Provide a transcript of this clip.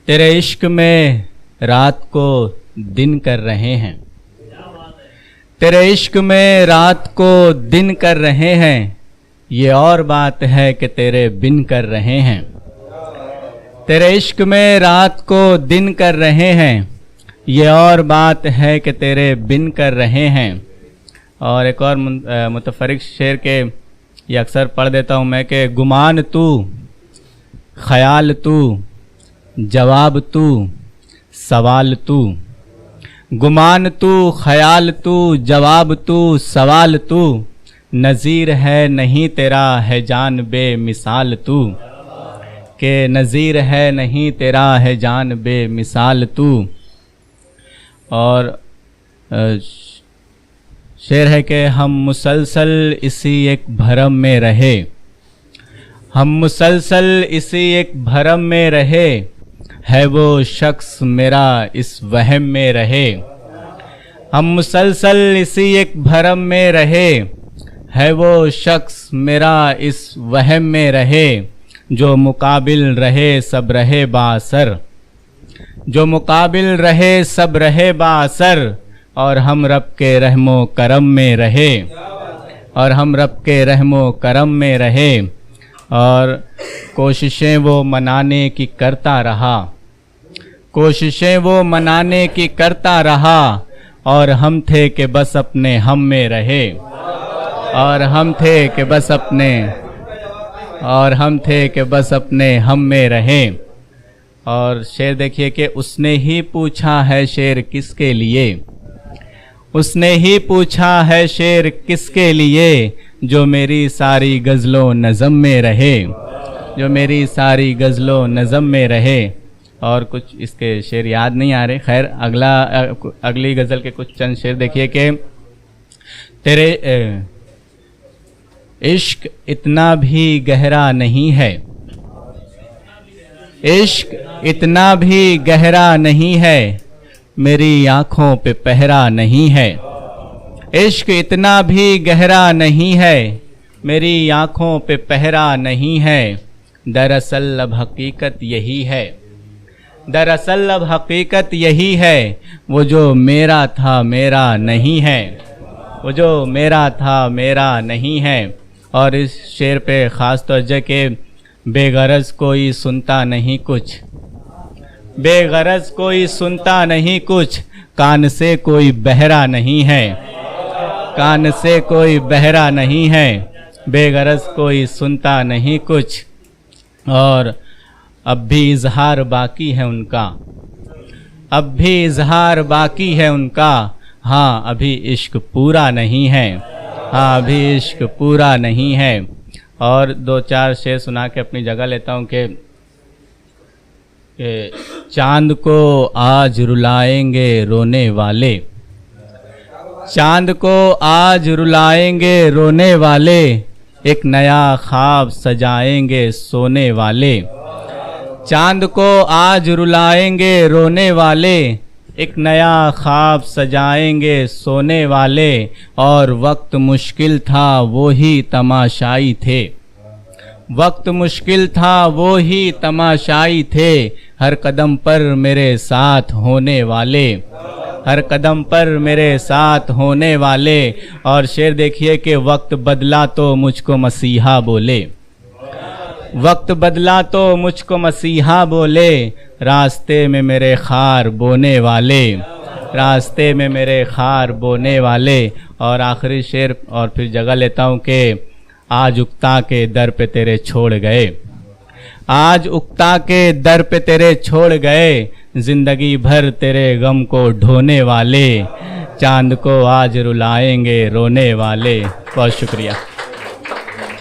तेरे इश्क में रात को दिन कर रहे हैं, तेरे इश्क में रात को दिन कर रहे हैं, ये और बात है कि तेरे बिन कर रहे हैं। तेरे इश्क में रात को दिन कर रहे हैं, ये और बात है कि तेरे बिन कर रहे हैं। और एक और मुतफरिक शेर के ये अक्सर पढ़ देता हूँ मैं कि गुमान तू, ख्याल तू, जवाब तू, सवाल तू। गुमान तू, ख्याल तू, जवाब तू, सवाल तू, नज़ीर है नहीं तेरा है जान बेमिसाल तू, के नज़ीर है नहीं तेरा है जान बेमिसाल तू। और शेर है कि हम मुसलसल इसी एक भरम में रहे, हम मुसलसल इसी एक भरम में रहे, है वो शख्स मेरा इस वहम में रहे। हम मुसलसल इसी एक भरम में रहे, है वो शख्स मेरा इस वहम में रहे, जो मुकाबिल रहे सब रहे बासर, जो मुकाबिल रहे सब रहे बासर, और हम रब के रहमो करम में रहे, और हम रब के रहमो करम में रहे। और कोशिशें वो मनाने की करता रहा, कोशिशें वो मनाने की करता रहा, और हम थे कि बस अपने हम में रहे, और हम थे कि बस अपने, और हम थे कि बस अपने हम में रहे। और शेर देखिए कि उसने ही पूछा है शेर किसके लिए, उसने ही पूछा है शेर किसके लिए, जो मेरी सारी गज़लों नज़म में रहे, जो मेरी सारी गज़लों नज़म में रहे। और कुछ इसके शेर याद नहीं आ रहे, खैर अगली गज़ल के कुछ चंद शेर देखिए कि तेरे इश्क इतना भी गहरा नहीं है, इश्क इतना भी गहरा नहीं है, मेरी आँखों पे पहरा नहीं है। इश्क इतना भी गहरा नहीं है, मेरी आँखों पे पहरा नहीं है। दरअसल अब हकीकत यही है, दरअसल अब हकीकत यही है, वो जो मेरा था मेरा नहीं है, वो जो मेरा था मेरा नहीं है। और इस शेर पे ख़ास तौर के बेगरज कोई सुनता नहीं कुछ, बेगरज कोई सुनता नहीं कुछ, कान से कोई बहरा नहीं है, कान से कोई बहरा नहीं है, बेगरज कोई सुनता नहीं कुछ। और अब भी इजहार बाकी है उनका, अब भी इजहार बाकी है उनका, हाँ अभी इश्क पूरा नहीं है, हाँ अभी इश्क पूरा नहीं है। और दो चार शेर सुना के अपनी जगह लेता हूँ कि चांद को आज रुलाएंगे रोने वाले, चांद को आज रुलाएंगे रोने वाले, एक नया ख्वाब सजाएंगे सोने वाले। चांद को आज रुलाएंगे रोने वाले, एक नया ख्वाब सजाएंगे सोने वाले। और वक्त मुश्किल था वो ही तमाशाई थे, वक्त मुश्किल था वो ही तमाशाई थे, हर कदम पर मेरे साथ होने वाले, हर कदम पर मेरे साथ होने वाले। और शेर देखिए कि वक्त बदला तो मुझको मसीहा बोले, वक्त बदला तो मुझको मसीहा बोले, रास्ते में मेरे खार बोने वाले, रास्ते में मेरे खार बोने वाले। और आखिरी शेर और फिर जगह लेता हूँ कि आज उक्ता के दर पे तेरे छोड़ गए, आज उक्ता के दर पे तेरे छोड़ गए, जिंदगी भर तेरे गम को ढोने वाले, चांद को आज रुलाएंगे रोने वाले। बहुत शुक्रिया।